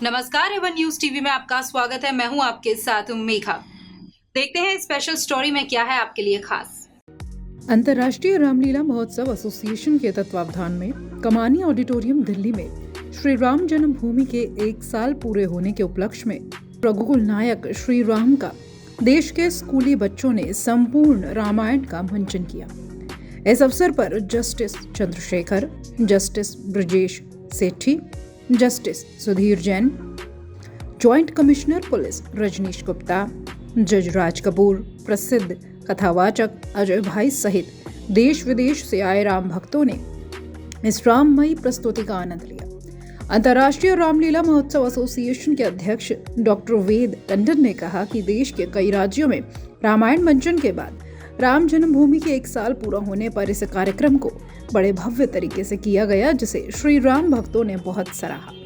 नमस्कार, Avon news TV में आपका स्वागत है। मैं हूं आपके साथ मेघा। देखते हैं स्पेशल स्टोरी में क्या है आपके लिए खास। अंतर्राष्ट्रीय रामलीला महोत्सव एसोसिएशन के तत्वावधान में कमानी ऑडिटोरियम दिल्ली में श्री राम जन्मभूमि के 1 साल पूरे होने के उपलक्ष्य में रघुकुल नायक श्री राम का देश के स्कूली बच्चों ने संपूर्ण रामायण का मंचन किया। इस अवसर पर justice Chandrashekhar, justice Brajesh Sethi, justice Sudhir Jain, joint commissioner police Rajnish Gupta, जज राज कपूर, प्रसिद्ध कथावाचक अजय भाई सहित देश विदेश से आए राम भक्तों ने इस राममयी प्रस्तुति का आनंद लिया। अंतर्राष्ट्रीय रामलीला महोत्सव एसोसिएशन के अध्यक्ष डॉक्टर वेद टंडन ने कहा कि देश के कई राज्यों में रामायण मंचन के बाद राम जन्मभूमि के 1 साल पूरा होने पर इस कार्यक्रम को बड़े भव्य तरीके से किया गया, जिसे श्री राम भक्तों ने बहुत सराहा।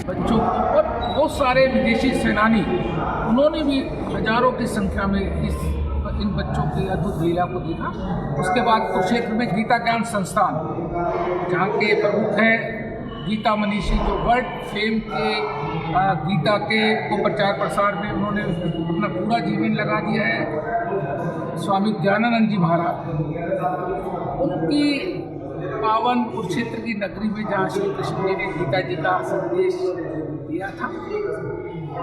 बच्चों और बहुत सारे विदेशी सेनानी, उन्होंने भी हजारों की संख्या में इन बच्चों की अद्भुत लीला को देखा। उसके बाद कुरुक्षेत्र में गीता ज्ञान संस्थान, जहाँ के प्रमुख हैं गीता मनीषी, जो वर्ल्ड फेम के गीता के को प्रचार प्रसार में उन्होंने अपना पूरा जीवन लगा दिया है, स्वामी ज्ञानानंद जी महाराज। उनकी पावन कुरुक्षेत्र की नगरी में जहाँ श्री कृष्ण जी ने गीता जी का संदेश दिया था,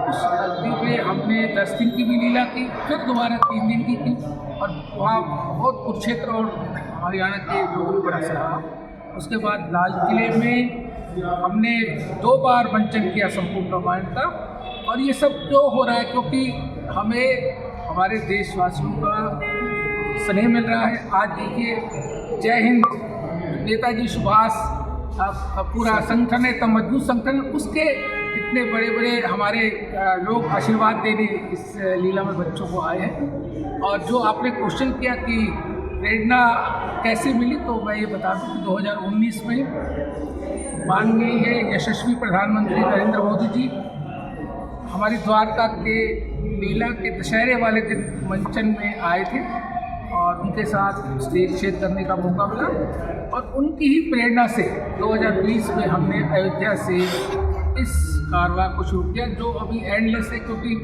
उस नगरी में हमने 10 दिन की भी लीला की, फिर दोबारा 3 दिन की थी, और वहाँ बहुत कुरुक्षेत्र और हरियाणा के लोगों ने बड़ा सराहा। उसके बाद लाल किले में हमने 2 बार मंचन किया संपूर्ण रामायण का। और ये सब क्यों हो रहा है? क्योंकि हमें हमारे देशवासियों का स्नेह मिल रहा है। आज देखिए, जय हिंद, नेताजी सुभाष पूरा संगठन है, तो मजबूत संगठन, उसके इतने बड़े बड़े हमारे लोग आशीर्वाद देने इस लीला में बच्चों को आए हैं। और जो आपने क्वेश्चन किया कि प्रेरणा कैसे मिली, तो मैं ये बता दूं कि 2019 में माननीय यशस्वी प्रधानमंत्री नरेंद्र मोदी जी हमारी द्वारका के लीला के दशहरे वाले दिन मंचन में आए थे, और उनके साथ स्टेज शेयर करने का मौका मिला। और उनकी ही प्रेरणा से 2020 में हमने अयोध्या से इस कारवां को शुरू किया, जो अभी एंडलेस है, क्योंकि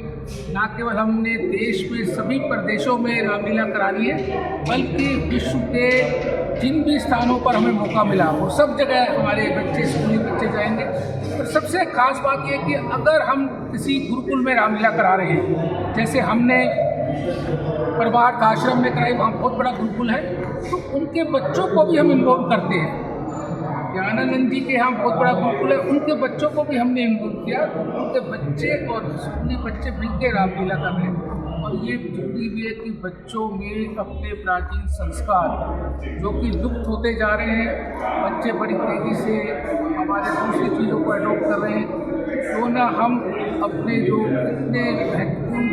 न केवल हमने देश में सभी प्रदेशों में रामलीला करानी है, बल्कि विश्व के जिन भी स्थानों पर हमें मौका मिला वो सब जगह हमारे बच्चे, स्कूली बच्चे जाएंगे। और सबसे खास बात यह कि अगर हम किसी गुरुकुल में रामलीला करा रहे हैं, जैसे हमने प्रभात आश्रम में कराई, वहाँ बहुत बड़ा गुरुकुल है, तो उनके बच्चों को भी हम इन्वॉल्व करते हैं। ज्ञानानंद जी के यहाँ बहुत बड़ा गुरुकुल है, उनके बच्चों को भी हमने इन्वॉल्व किया। उनके बच्चे और स्कूली बच्चे मिलकर रामलीला कर रहे हैं। और ये जरूरी भी है कि बच्चों में अपने प्राचीन संस्कार जो कि लुप्त होते जा रहे हैं, बच्चे बड़ी तेज़ी से हमारे दूसरी चीज़ों को अडॉप्ट कर रहे हैं, तो ना हम अपने जो इतने महत्वपूर्ण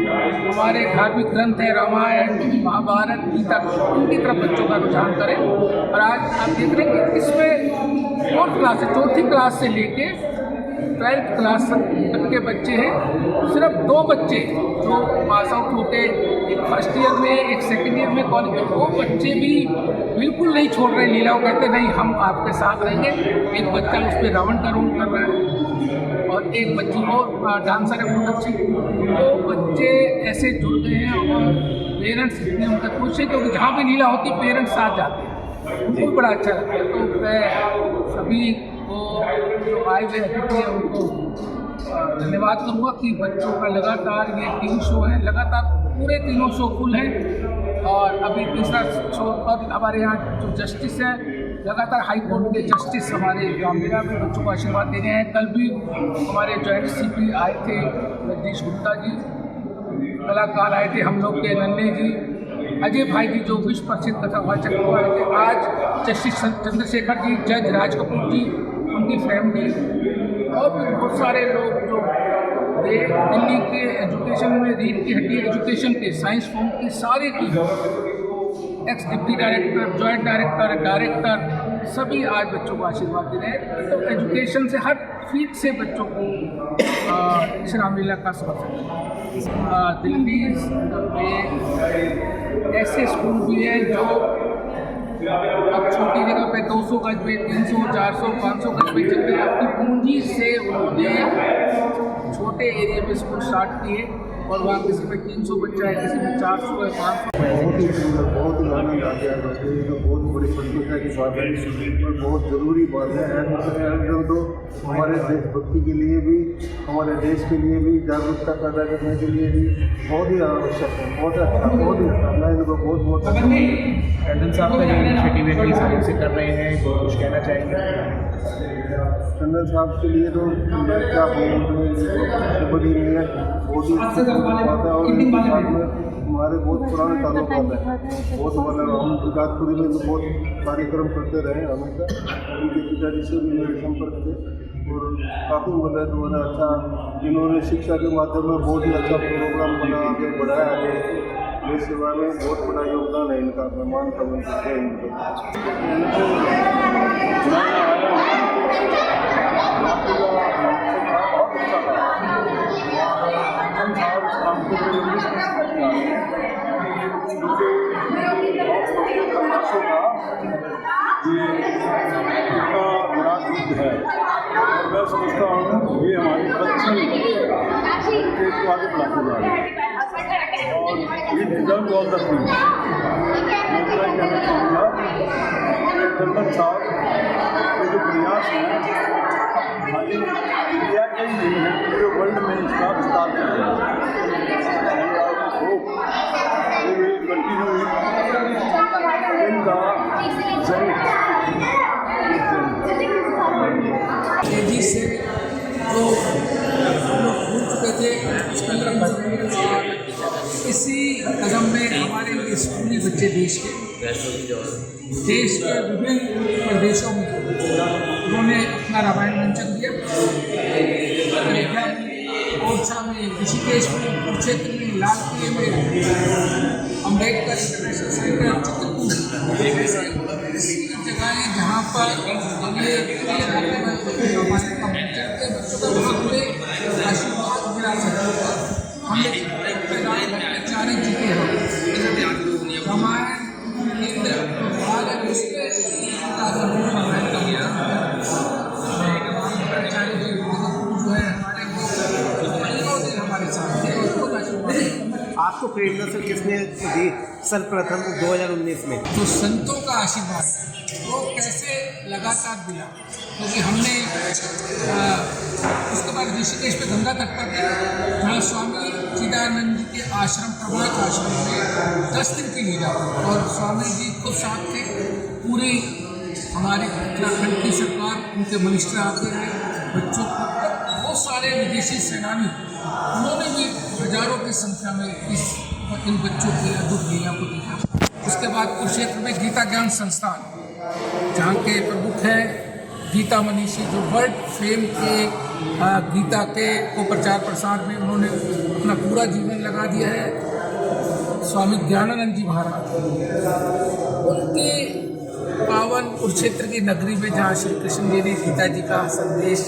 हमारे धार्मिक ग्रंथ हैं, रामायण, महाभारत, गीता, उनकी तरफ बच्चों का रुझान करें। और आज आप देख रहे हैं कि इसमें 4th क्लास से 4थी क्लास से लेके 12th क्लास तक के बच्चे हैं। सिर्फ 2 बच्चे जो पास आउट होते, एक फर्स्ट ईयर में, एक सेकेंड ईयर में कॉलेज में, वो बच्चे भी बिल्कुल नहीं छोड़ रहे लीला। वो कहते नहीं हम आपके साथ रहेंगे। एक बच्चा उस पर रावण का रोल कर रहा है और एक बच्ची और डांसर है बहुत अच्छी। तो बच्चे ऐसे जुड़ गए हैं और पेरेंट्स इतने उनका खुश है क्योंकि जहाँ भी लीला होती है पेरेंट्स साथ जाते हैं, उनको भी बड़ा अच्छा लगता है। तो मैं सभी को जो आए हुए अतिथि हैं उनको धन्यवाद करूँगा कि बच्चों का लगातार ये 3 शो है, लगातार पूरे 3 शो फुल हैं। और अभी तीसरा शो पर हमारे यहाँ जो जस्टिस है, लगातार हाई कोर्ट के जस्टिस हमारे रामलीला में बच्चों को आशीर्वाद दे रहे हैं। कल भी हमारे जॉइंट CP आए थे जगदीश गुप्ता जी, कलाकार आए थे हम लोग के नन्हे जी, अजय भाई जी जो विश्व प्रसिद्ध कथावाचक आए थे, आज जस्टिस चंद्रशेखर जी, जज राज कपूर जी, उनकी फैमिली और भी बहुत सारे लोग जो दिल्ली के एजुकेशन में रीढ़ की हड्डी एजुकेशन के साइंस फॉर्म की सारी team, x deputy director, joint director सभी आज बच्चों को आशीर्वाद दे रहे हैं। तो एजुकेशन से हर फील्ड से बच्चों को इस रामलीला का समर्थन है। दिल्ली में ऐसे स्कूल भी हैं जो अब छोटी जगह पे 200 गज पे 300, 400, 500 गज पे चलते हैं। अपनी पूंजी से उन्होंने छोटे एरिया में स्कूल स्टार्ट किए और वहाँ किसी में 300 बच्चा है, किसी में 400 है, 500। बहुत ही सुंदर, बहुत ही आनंद आ गया। ये तो बहुत बड़ी प्रसन्नता की बात है और बहुत ज़रूरी बात है। ऐसा तो हमारे देशभक्ति के लिए भी, हमारे देश के लिए भी, जागरूकता पैदा करने के लिए भी बहुत ही आवश्यक है। बहुत अच्छा, बहुत ही अच्छा। मैं इनको बहुत टंडन साहब का जो इनिशिएटिव है, कई सालों से कर रहे हैं, कुछ कहना चाहेंगे? टंडन साहब के लिए तो मैं क्या बोलूँ, बड़ी नहीं है, बहुत ही बात है। और इनके साथ में हमारे बहुत पुराने ताल्लुकात है। बहुत मतलब हम गुजरातपुरी में भी बहुत कार्यक्रम करते रहे हमेशा। उनके पिताजी से भी मेरे संपर्क थे और काफ़ी मदद वगैरह अच्छा, इन्होंने शिक्षा के माध्यम में बहुत ही अच्छा प्रोग्राम बना, आगे बढ़ाया है। देश सेवा में बहुत बड़ा योगदान है इनका। मैं मानता हूँ है। और मैं समझता हूँ ये हमारी बच्चन देश को आगे बढ़ाते जा रहे हैं और ये डिजर्व ऑल द थिंग। मैं कहना चाहूँगा कि टंडन साहब के जो प्रयास हैं खाली इंडिया के ही नहीं है, पूरे वर्ल्ड में इसका विस्तार कर रहे हैं। We will continue in the journey. तेजी से जो हम लोग भूल चुके थे उस कदम और इसी कदम में हमारे ये स्कूली बच्चे देश के विभिन्न प्रदेशों में उन्होंने अपना रामायण मंचन दिया। ओरछा में, ऋषिकेश में, कुरुक्षेत्र में, लाल किले में, अम्बेडकर इंटरनेशनल सेंटर, चित्रकूट, ऐसी जगहें जहाँ पर ये रामायण का मंचन के बच्चों को वहाँ पूरे आशीर्वाद मिला सकते हैं। हमने चारे जीते हैं रामायण उसमें रामायण का गया जो है हमारे साथ आपको प्रेरणा से किसने दी सर्वप्रथम 2019 में? तो संतों का आशीर्वाद वो कैसे लगातार मिला, क्योंकि हमने उसके बाद ऋषिकेश पे गंगा तट पर गए जहाँ स्वामी चिदानंद जी के आश्रम, प्रभात आश्रम में 10 दिन की लीला और स्वामी जी खुद साथ थे। पूरी हमारे उत्तराखंड की सरकार, उनके मिनिस्टर आते हैं, बच्चों को बहुत सारे विदेशी सेनानी, उन्होंने भी हजारों की संख्या में इन बच्चों की अद्भुत लीला को देखा। उसके बाद कुरुक्षेत्र में गीता ज्ञान संस्थान, जहाँ के प्रमुख हैं गीता मनीषी जो वर्ल्ड फेम के गीता के को प्रचार प्रसार में उन्होंने अपना पूरा जीवन लगा दिया है, स्वामी ज्ञानानंद जी महाराज, उनके पावन कुरुक्षेत्र की नगरी में जहाँ श्री कृष्ण जी ने गीता जी का संदेश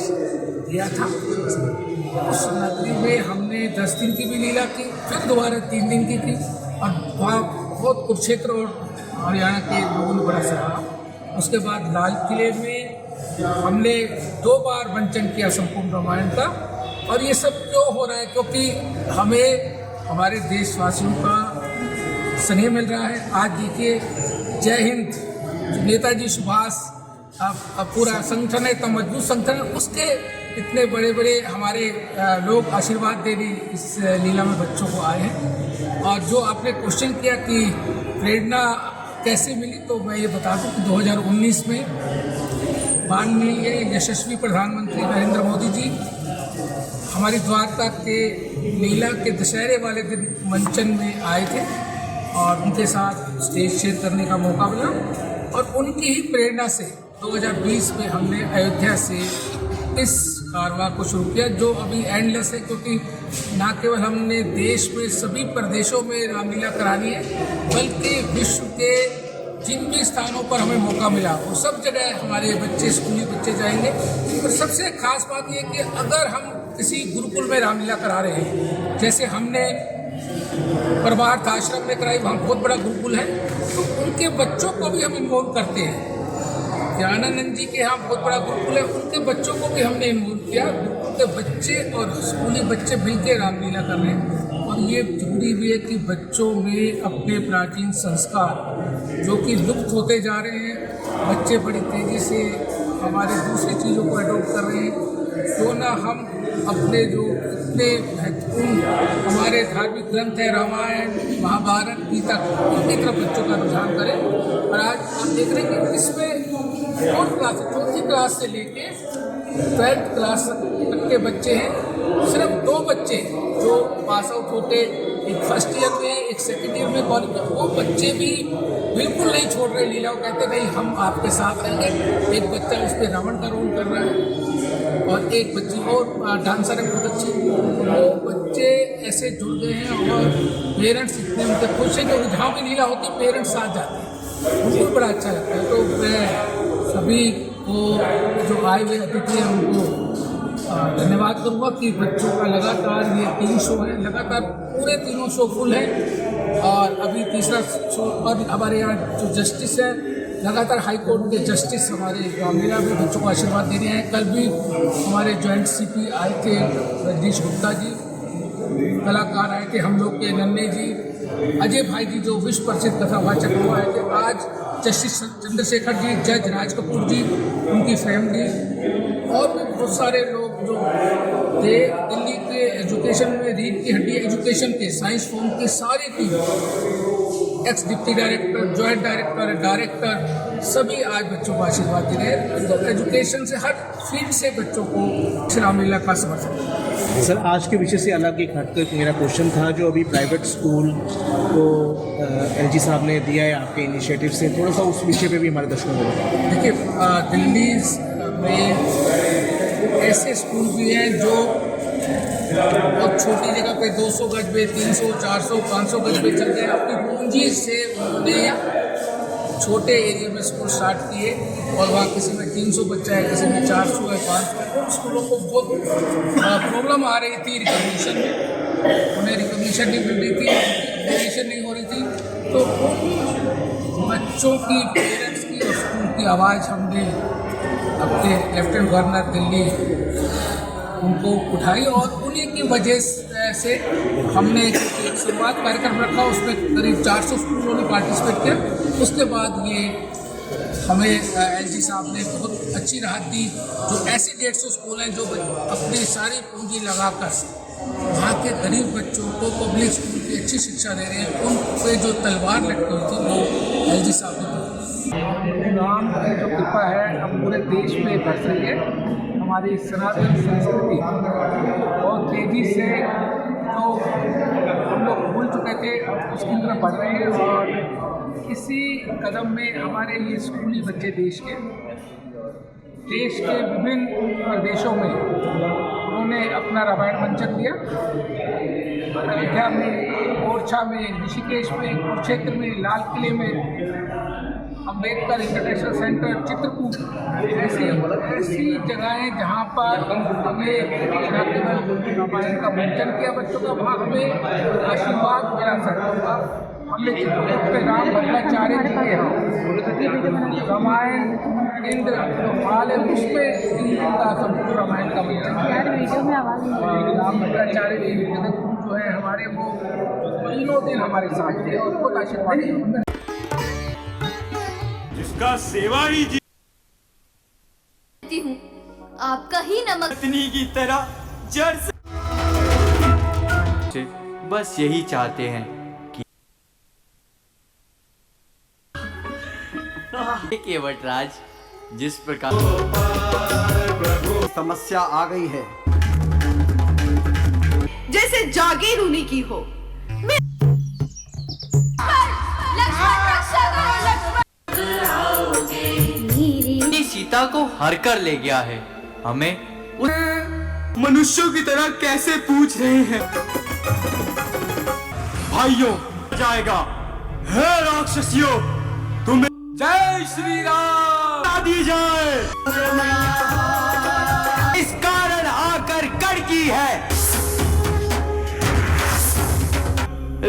दिया था, उस नगरी में हमने 10 दिन की भी लीला की, फिर दोबारा 3 दिन की और वहाँ बहुत कुरुक्षेत्र और हरियाणा के लोगों ने बड़ा सराहा। उसके बाद लाल किले में हमने 2 बार मंचन किया संपूर्ण रामायण का। और ये सब क्यों हो रहा है? क्योंकि हमें हमारे देशवासियों का स्नेह मिल रहा है। आज देखिए जय हिंद, नेताजी सुभाष पूरा संगठन है, इतना मजबूत संगठन है, उसके इतने बड़े बड़े हमारे लोग आशीर्वाद देने इस लीला में बच्चों को आए हैं। और जो आपने क्वेश्चन किया कि प्रेरणा कैसे मिली, तो मैं ये बता दूं कि 2019 में माननीय यशस्वी प्रधानमंत्री नरेंद्र मोदी जी हमारी द्वारका के लीला के दशहरे वाले दिन मंचन में आए थे और उनके साथ स्टेज शेयर करने का मौका मिला। और उनकी ही प्रेरणा से 2020 में हमने अयोध्या से इस कारवां को शुरू किया, जो अभी एंडलेस है, क्योंकि न केवल हमने देश में सभी प्रदेशों में रामलीला करानी है, बल्कि विश्व के जिन भी स्थानों पर हमें मौका मिला वो सब जगह हमारे बच्चे, स्कूली बच्चे जाएंगे। और सबसे खास बात यह कि अगर हम किसी गुरुकुल में रामलीला करा रहे हैं, जैसे हमने परमार्थ आश्रम में कराई, वहाँ बहुत बड़ा गुरुकुल है, तो उनके बच्चों को भी हम इन्वॉल्व करते हैं। ज्ञानानंद जी के यहाँ बहुत बड़ा गुरुकुल है, उनके बच्चों को भी हमने इन्वॉल्व किया। उनके बच्चे और स्कूली बच्चे मिलकर रामलीला कर रहे हैं। और ये जरूरी भी है कि बच्चों में अपने प्राचीन संस्कार जो कि लुप्त होते जा रहे हैं, बच्चे बड़ी तेज़ी से हमारे दूसरी चीज़ों को अडॉप्ट कर रहे हैं, तो ना हम अपने जो इतने महत्वपूर्ण हमारे धार्मिक ग्रंथ है, रामायण, महाभारत, गीता, उनकी तरफ बच्चों का रुझान करें। और आज आप देख रहे हैं कि इसमें 4th क्लास से लेके 12th क्लास तक के बच्चे हैं। सिर्फ 2 बच्चे जो पास आउट होते, एक फर्स्ट ईयर में, एक सेकेंड ईयर में कॉलेज में, वो बच्चे भी बिल्कुल नहीं छोड़ रहे लीला। वो कहते नहीं हम आपके साथ आएंगे। एक बच्चा उस पर रावण का रोल कर रहा है और एक बच्ची और डांसर है बहुत अच्छी। वो बच्चे ऐसे जुड़ गए हैं और पेरेंट्स इतने उनके खुश हैं, क्योंकि जहाँ भी लीला होती है पेरेंट्स साथ जाते हैं, उनको बड़ा अच्छा लगता है। तो मैं सभी को जो आए हुए अतिथि हैं उनको धन्यवाद करूँगा कि बच्चों का लगातार ये 3 शो है, लगातार पूरे 3 शो फुल है। और अभी तीसरा शो, और हमारे यहाँ जो जस्टिस है, लगातार हाई कोर्ट के जस्टिस हमारे रामलीला में बच्चों को आशीर्वाद दे रहे हैं। कल भी हमारे जॉइंट CP आए थे, रजनीश गुप्ता जी, कलाकार आए थे हम लोग के, नन्हे जी, अजय भाई जी जो विश्व प्रसिद्ध कथावाचक वो आए थे। आज जस्टिस चंद्रशेखर जी, जज राज कपूर जी, उनकी फैमिली और भी बहुत सारे लोग जो दिल्ली के एजुकेशन में रीढ़ की हड्डी एजुकेशन के साइंस फॉर्म की सारी team, x deputy director, joint director, director, सभी आज बच्चों को आशीर्वाद दे रहे हैं। तो एजुकेशन से हर फील्ड से बच्चों को रामलीला का समर्थन। सर, आज के विषय से अलग एक हटकर एक मेरा क्वेश्चन था, जो अभी प्राइवेट स्कूल को LG साहब ने दिया है आपके इनिशिएटिव से, थोड़ा सा उस विषय पे भी हमारे दर्शकों को बताएं। देखिए, दिल्ली में ऐसे स्कूल भी हैं जो बहुत छोटी जगह पे 200 गज पे, 300, 400, 500 गज पे चल गए। अपनी पूंजी से उन्होंने छोटे एरिया में स्कूल स्टार्ट किए और वहाँ किसी में 300 बच्चा है, किसी में 400 है, 500 है। उन स्कूलों को बहुत प्रॉब्लम आ रही थी रिकॉग्निशन में, उन्हें रिकॉग्निशन नहीं मिल रही थी, एडमिशन नहीं हो रही थी। तो उन बच्चों की, पेरेंट्स की और स्कूल की आवाज़ हमने अपने लेफ्टिनेंट गवर्नर दिल्ली उनको उठाई और उन्हीं की वजह से हमने एक शुरुआत कार्यक्रम रखा। उसमें करीब 400 स्कूलों ने पार्टिसिपेट किया। उसके बाद ये हमें LG साहब ने बहुत अच्छी राहत दी। जो ऐसे 150 स्कूल हैं जो अपनी सारी पूंजी लगाकर वहाँ के गरीब बच्चों को पब्लिक स्कूल की अच्छी शिक्षा दे रहे हैं, उन पे जो तलवार लटकी हुई थी वो LG साहब ने राम की जो कृपा है अब पूरे देश में बढ़ रही है। हमारी सनातन संस्कृति बहुत तेज़ी से जो हम लोग भूल चुके थे अब उसकी तरफ बढ़ रहे हैं। और इसी कदम में हमारे ये स्कूली बच्चे देश के देश के विभिन्न प्रदेशों में उन्होंने अपना रामायण मंचन दिया। अयोध्या में, ओरछा में, ऋषिकेश में, कुरुक्षेत्र में, लाल किले में, अम्बेडकर इंटरनेशनल सेंटर, चित्रकूट, ऐसी जगहें जहाँ पर हमें न केवल रामायण का मंचन किया बच्चों का, वहाँ हमें आशीर्वाद मिला सकता था। हमने चित्रकूट पे राम भद्राचार्य जी के रामायण इंद्र माल उसमें का संपूर्ण रामायण का मंचन किया। राम भद्राचार्य जी जगत जो है हमारे, वो तीनों दिन हमारे साथ थे और बहुत आशीर्वाद दिया। जिसका सेवा ही जीती हूँ, आपका ही नमक पत्नी की तरह जड़ से बस यही चाहते हैं कि केवटराज जिस प्रकार समस्या आ गई है, जैसे जागीर उन्हीं की हो। सीता को हर कर ले गया है, हमें उस मनुष्यों की तरह कैसे पूछ रहे हैं? भाइयों जाएगा है राक्षसियों, तुम्हें जय श्री राम दी जाए। इस कारण आकर कड़की है,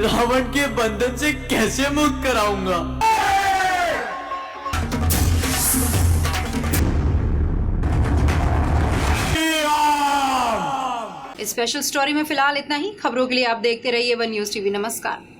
रावण के बंधन से कैसे मुक्त कराऊंगा? स्पेशल स्टोरी में फिलहाल इतना ही। खबरों के लिए आप देखते रहिए वन न्यूज़ टीवी। नमस्कार।